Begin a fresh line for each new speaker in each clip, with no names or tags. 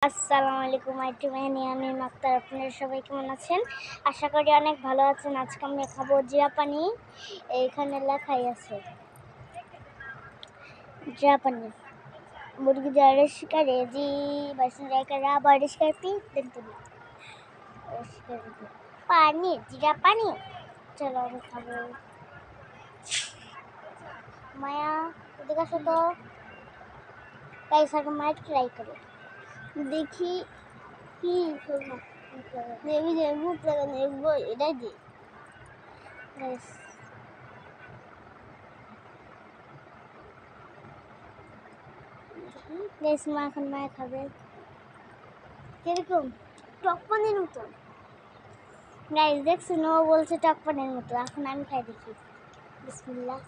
আসসালামু আলাইকুম আমি মাক্তার। আপনারা সবাই কেমন আছেন? আশা করি অনেক ভালো আছেন। আজকে আমি খাবো জিরা পানি। এইখানে লেখাই আছে জিরা পানি। মুরগি যারা শিকারে জি বাসন জায়গা বড় শিকার পি দেন তুমি পানি জিরা পানি। চলো আমি খাবো। মায়া এদিকে আসো তো। গাইস আগে মাইট ট্রাই করো দেখি কি করবো। দেবী যে মুখ লাগানো একবো এটাই দি গাইস মা এখন মায়া খাবে কিরকম টক পানির মতো। গাইস দেখছেন ও বলছে টক পানির মতো, এখন আমি খাই দেখি। বিসমিল্লাহ।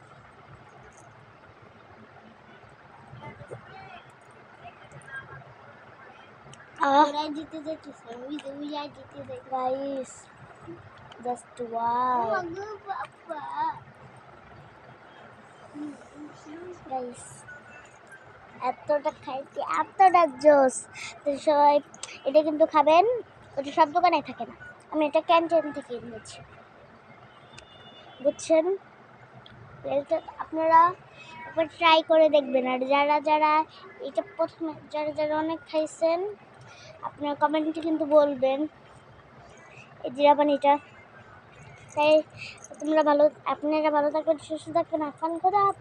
জিতে যাচ্ছে গাইস, জাস্ট ওয়াও গাইস, এতটা খাইছি এতটা জোস। তো সবাই এটা কিন্তু খাবেন, ওটা সব দোকানে থাকে না, আমি এটা ক্যান্টিন থেকে এনেছি, বুঝছেন? এটা আপনারা একবার ট্রাই করে দেখবেন। আর যারা যারা এটা প্রথমে যারা যারা অনেক খাইছেন আপনারা কমেন্টে কিন্তু বলবেন এই জিরা পানিটা। তাই আপনারা ভালো থাকবেন, সুস্থ থাকবেন। আফান খোদা হাফেজ।